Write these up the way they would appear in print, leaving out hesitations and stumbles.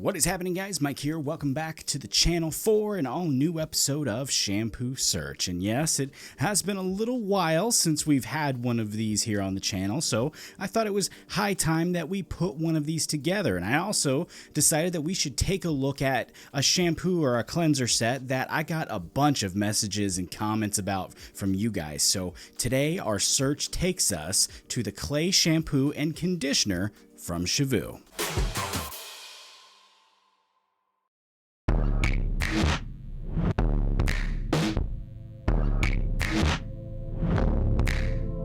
What is happening, guys? Mike here. Welcome back to the channel for an all-new episode of Shampoo Search. And yes, it has been a little while since we've had one of these here on the channel, so I thought it was high time that we put one of these together. And I also decided that we should take a look at a shampoo or a cleanser set that I got a bunch of messages and comments about from you guys. So today, our search takes us to the clay shampoo and conditioner from Shavoo.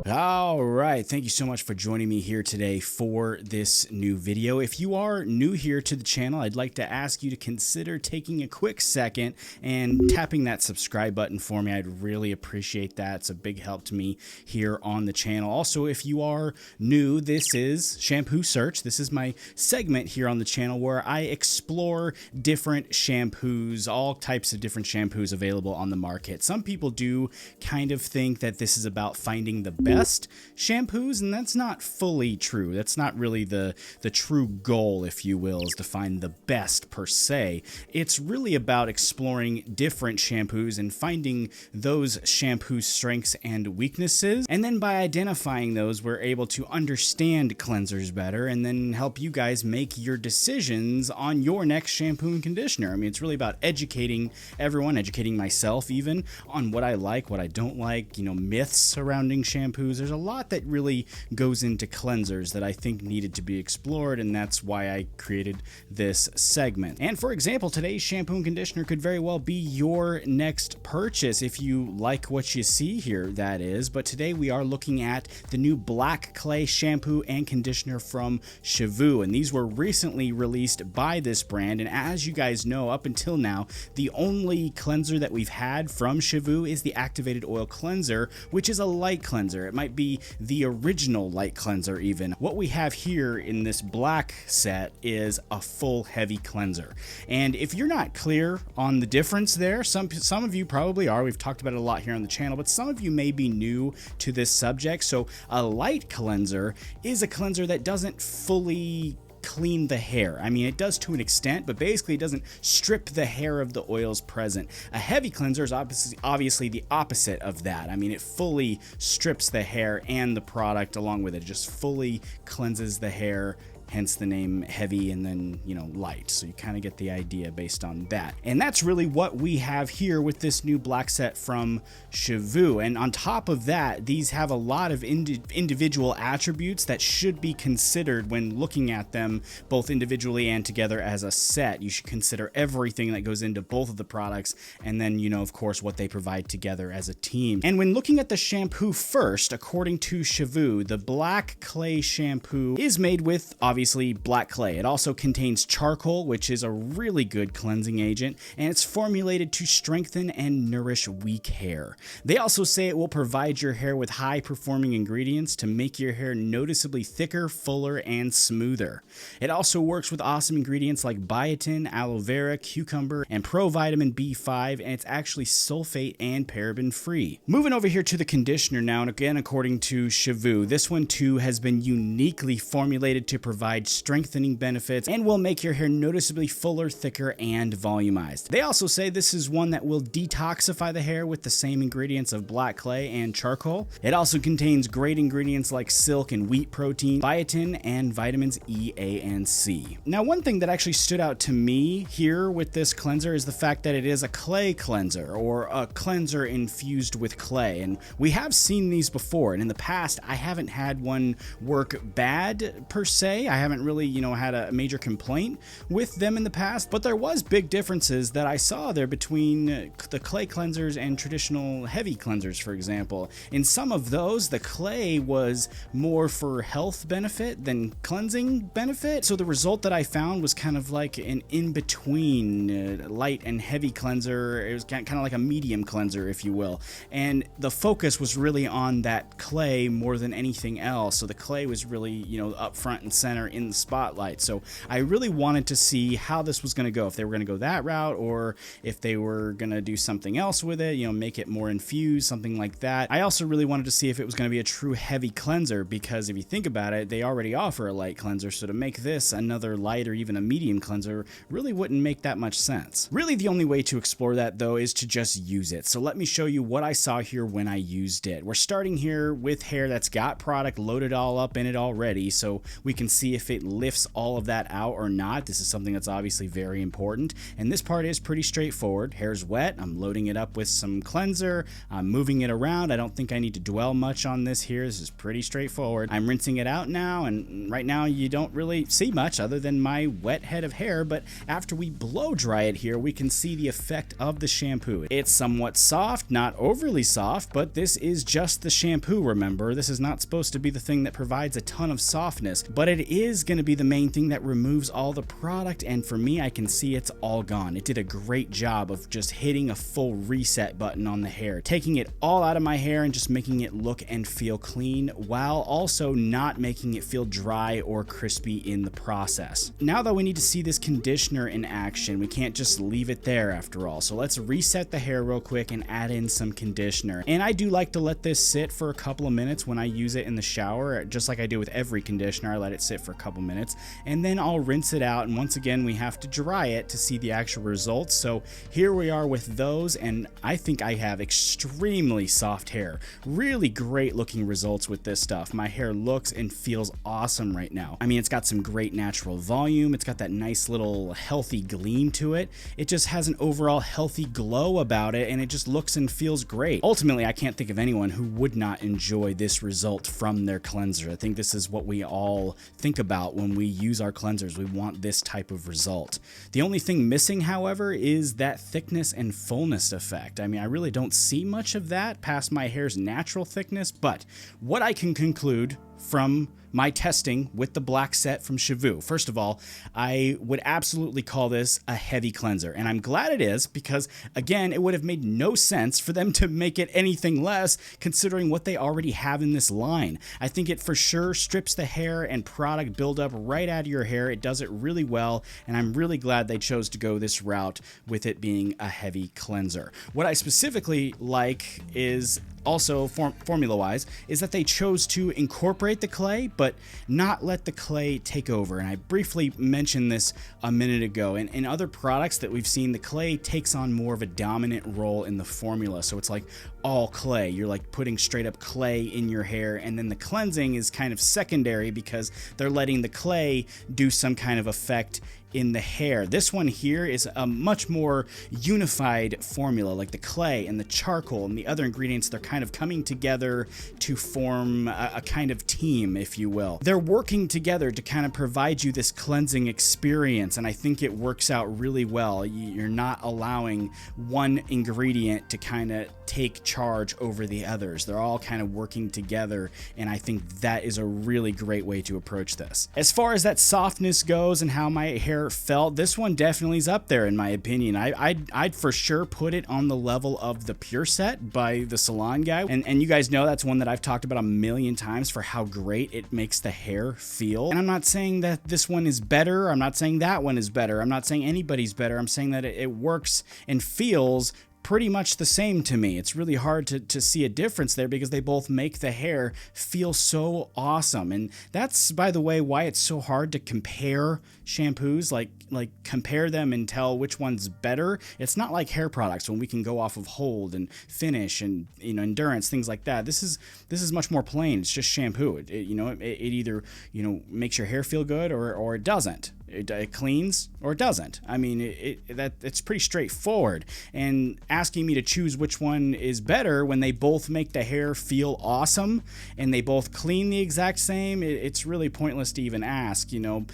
All right, thank you so much for joining me here today for this new video. If you are new here to the channel, I'd like to ask you to consider taking a quick second and tapping that subscribe button for me. I'd really appreciate that. It's a big help to me here on the channel. Also, if you are new, this is Shampoo Search. This is my segment here on the channel where I explore different shampoos, all types of different shampoos available on the market. Some people do kind of think that this is about finding the best shampoos, and that's not fully true. That's not really the true goal, if you will, is to find the best per se. It's really about exploring different shampoos and finding those shampoo strengths and weaknesses, and then by identifying those, we're able to understand cleansers better and then help you guys make your decisions on your next shampoo and conditioner. I mean, it's really about educating everyone, educating myself even, on what I like, what I don't like, myths surrounding shampoos. There's a lot that really goes into cleansers that I think needed to be explored, and that's why I created this segment. And for example, today's shampoo and conditioner could very well be your next purchase if you like what you see here, that is. But today we are looking at the new black clay shampoo and conditioner from Shavoo, and these were recently released by this brand. And as you guys know, up until now, the only cleanser that we've had from Shavoo is the activated oil cleanser, which is a light cleanser. It might be the original light cleanser even. What we have here in this black set is a full heavy cleanser. And if you're not clear on the difference there, some of you probably are. We've talked about it a lot here on the channel, but some of you may be new to this subject. So a light cleanser is a cleanser that doesn't fully clean the hair. I mean, it does to an extent, but basically it doesn't strip the hair of the oils present. A heavy cleanser is obviously the opposite of that. I mean, it fully strips the hair and the product along with it. It just fully cleanses the hair, hence the name heavy and then, light. So you kind of get the idea based on that. And that's really what we have here with this new black set from Shehvoo. And on top of that, these have a lot of individual attributes that should be considered when looking at them both individually and together as a set. You should consider everything that goes into both of the products and then, of course, what they provide together as a team. And when looking at the shampoo first, according to Shavoo, the black clay shampoo is made with obviously black clay. It also contains charcoal, which is a really good cleansing agent, and it's formulated to strengthen and nourish weak hair. They also say it will provide your hair with high performing ingredients to make your hair noticeably thicker, fuller, and smoother. It also works with awesome ingredients like biotin, aloe vera, cucumber, and provitamin B5, and it's actually sulfate and paraben free. Moving over here to the conditioner now, and again, according to Shavoo, this one too has been uniquely formulated to provide strengthening benefits and will make your hair noticeably fuller, thicker, and volumized. They also say this is one that will detoxify the hair with the same ingredients of black clay and charcoal. It also contains great ingredients like silk and wheat protein, biotin, and vitamins E, A, and C. Now, one thing that actually stood out to me here with this cleanser is the fact that it is a clay cleanser, or a cleanser infused with clay. And we have seen these before, and in the past, I haven't had one work bad per se. I haven't really, had a major complaint with them in the past, but there was big differences that I saw there between the clay cleansers and traditional heavy cleansers, for example. In some of those, the clay was more for health benefit than cleansing benefit. So the result that I found was kind of like an in-between light and heavy cleanser. It was kind of like a medium cleanser, if you will. And the focus was really on that clay more than anything else. So the clay was really, up front and center conditioner in the spotlight. So I really wanted to see how this was going to go, if they were going to go that route or if they were going to do something else with it, you know, make it more infused, something like that. I also really wanted to see if it was going to be a true heavy cleanser, because if you think about it, they already offer a light cleanser, so to make this another light or even a medium cleanser really wouldn't make that much sense. Really, the only way to explore that though is to just use it. So let me show you what I saw here when I used it. We're starting here with hair that's got product loaded all up in it already, so we can see if it lifts all of that out or not. This is something that's obviously very important, and this part is pretty straightforward. Hair's wet, I'm loading it up with some cleanser, I'm moving it around. I don't think I need to dwell much on this here. This is pretty straightforward. I'm rinsing it out now, and right now you don't really see much other than my wet head of hair, but after we blow dry it here, we can see the effect of the shampoo. It's somewhat soft, not overly soft, but this is just the shampoo, remember. This is not supposed to be the thing that provides a ton of softness, but it is going to be the main thing that removes all the product, and for me, I can see it's all gone. It did a great job of just hitting a full reset button on the hair, taking it all out of my hair and just making it look and feel clean, while also not making it feel dry or crispy in the process. Now though, we need to see this conditioner in action. We can't just leave it there after all, so let's reset the hair real quick and add in some conditioner. And I do like to let this sit for a couple of minutes when I use it in the shower, just like I do with every conditioner. I let it sit for a couple minutes and then I'll rinse it out, and once again we have to dry it to see the actual results. So here we are with those, and I think I have extremely soft hair. Really great looking results with this stuff. My hair looks and feels awesome right now. I mean, it's got some great natural volume, it's got that nice little healthy gleam to it. It just has an overall healthy glow about it, and it just looks and feels great. Ultimately, I can't think of anyone who would not enjoy this result from their cleanser. I think this is what we all think about when we use our cleansers. We want this type of result. The only thing missing, however, is that thickness and fullness effect. I mean, I really don't see much of that past my hair's natural thickness, but what I can conclude from my testing with the black set from Shehvoo. First of all, I would absolutely call this a heavy cleanser, and I'm glad it is, because again, it would have made no sense for them to make it anything less considering what they already have in this line. I think it for sure strips the hair and product buildup right out of your hair. It does it really well, and I'm really glad they chose to go this route with it being a heavy cleanser. What I specifically like is also formula-wise is that they chose to incorporate the clay, but not let the clay take over. And I briefly mentioned this a minute ago. In other products that we've seen, the clay takes on more of a dominant role in the formula. So it's like all clay. You're like putting straight up clay in your hair, and then the cleansing is kind of secondary because they're letting the clay do some kind of effect in the hair. This one here is a much more unified formula, like the clay and the charcoal and the other ingredients. They're kind of coming together to form a kind of team, if you will. They're working together to kind of provide you this cleansing experience, and I think it works out really well. You're not allowing one ingredient to kind of take charge over the others. They're all kind of working together, and I think that is a really great way to approach this. As far as that softness goes and how my hair felt, this one definitely is up there in my opinion. I'd for sure put it on the level of the Pure Set by the salon guy, and you guys know that's one that I've talked about a million times for how great it makes the hair feel. And I'm not saying that this one is better, I'm not saying that one is better, I'm not saying anybody's better, I'm saying that it works and feels pretty much the same to me. It's really hard to see a difference there because they both make the hair feel so awesome. And that's, by the way, why it's so hard to compare shampoos, like compare them and tell which one's better. It's not like hair products when we can go off of hold and finish and, you know, endurance, things like that. This is much more plain. It's just shampoo. It either, you know, makes your hair feel good or it doesn't. It cleans or it doesn't. I mean, it's pretty straightforward. And asking me to choose which one is better when they both make the hair feel awesome and they both clean the exact same, it's really pointless to even ask, you know.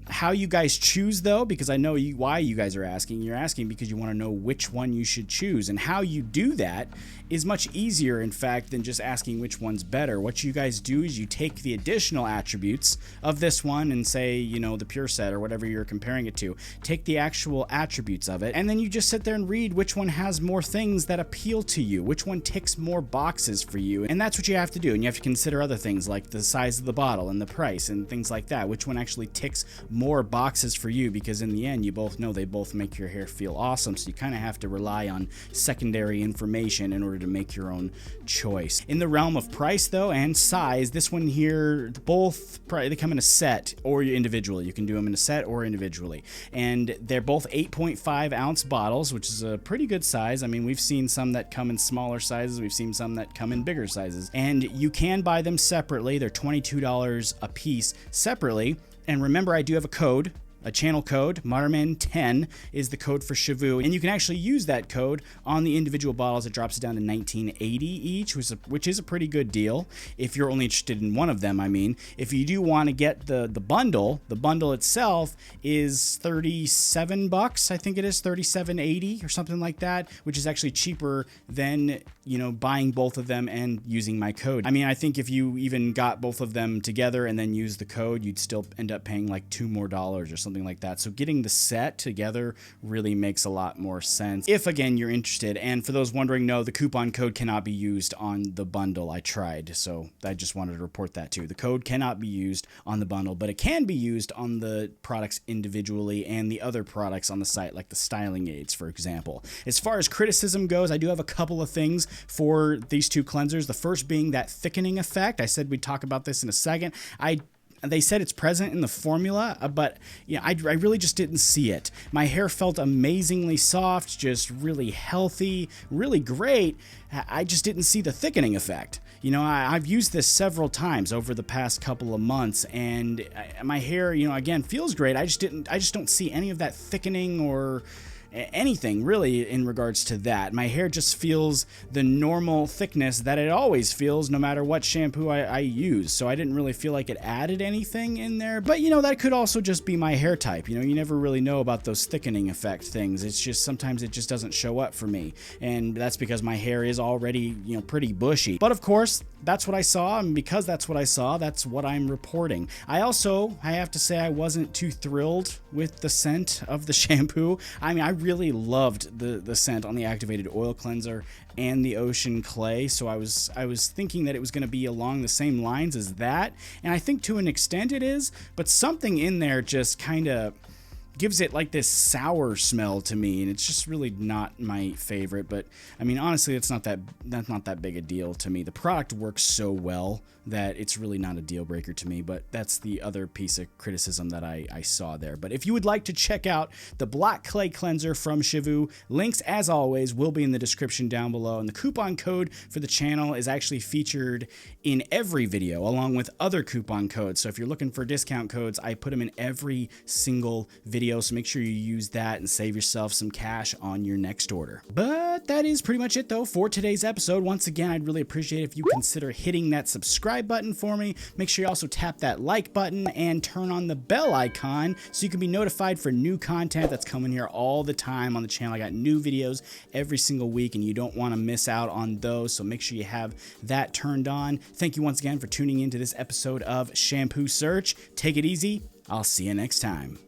How you guys choose though, because I know why you guys are asking. You're asking because you want to know which one you should choose, and how you do that is much easier, in fact, than just asking which one's better. What you guys do is you take the additional attributes of this one and say, you know, the pure set or whatever you're comparing it to, take the actual attributes of it, and then you just sit there and read which one has more things that appeal to you, which one ticks more boxes for you, and that's what you have to do. And you have to consider other things like the size of the bottle and the price and things like that, which one actually ticks more boxes for you, because in the end you both know they both make your hair feel awesome, so you kind of have to rely on secondary information in order to make your own choice. In the realm of price though and size, this one here, both they come in a set or individually. You can do them in a set or individually, and they're both 8.5 ounce bottles, which is a pretty good size. I mean, we've seen some that come in smaller sizes, we've seen some that come in bigger sizes, and you can buy them separately. They're $22 a piece separately. And remember, I do have a code, a channel code. Marman10 is the code for Shavoo, and you can actually use that code on the individual bottles. It drops it down to $19.80 each, which is a pretty good deal if you're only interested in one of them. I mean, if you do want to get the bundle itself is $37, I think it is $37.80 or something like that, which is actually cheaper than, you know, buying both of them and using my code. I mean, I think if you even got both of them together and then use the code, you'd still end up paying like $2 more or something like that. So getting the set together really makes a lot more sense if, again, you're interested. And for those wondering, no, the coupon code cannot be used on the bundle. I tried, so I just wanted to report that too. The code cannot be used on the bundle, but it can be used on the products individually and the other products on the site, like the styling aids, for example. As far as criticism goes, I do have a couple of things for these two cleansers. The first being that thickening effect. I said we'd talk about this in a second. They said it's present in the formula, but yeah, I really just didn't see it. My hair felt amazingly soft, just really healthy, really great. I just didn't see the thickening effect. You know, I've used this several times over the past couple of months, and my hair, you know, again, feels great. I just don't see any of that thickening or anything really in regards to that. My hair just feels the normal thickness that it always feels no matter what shampoo I use. So I didn't really feel like it added anything in there. But you know, that could also just be my hair type. You know, you never really know about those thickening effect things. It's just sometimes it just doesn't show up for me. And that's because my hair is already, you know, pretty bushy. But of course, that's what I saw, and because that's what I saw, that's what I'm reporting. I have to say I wasn't too thrilled with the scent of the shampoo. I mean, I really loved the scent on the activated oil cleanser and the ocean clay, so I was thinking that it was going to be along the same lines as that, and I think to an extent it is, but something in there just kind of gives it like this sour smell to me, and it's just really not my favorite. But I mean, honestly, that's not that big a deal to me. The product works so well that it's really not a deal breaker to me, but that's the other piece of criticism that I saw there. But if you would like to check out the black clay cleanser from Shehvoo, links as always will be in the description down below, and the coupon code for the channel is actually featured in every video along with other coupon codes. So if you're looking for discount codes, I put them in every single video, so make sure you use that and save yourself some cash on your next order. But that is pretty much it though for today's episode. Once again, I'd really appreciate it if you consider hitting that subscribe button for me. Make sure you also tap that like button and turn on the bell icon so you can be notified for new content that's coming here all the time on the channel. I got new videos every single week, and you don't want to miss out on those, so make sure you have that turned on. Thank you once again for tuning into this episode of Shampoo Search. Take it easy. I'll see you next time.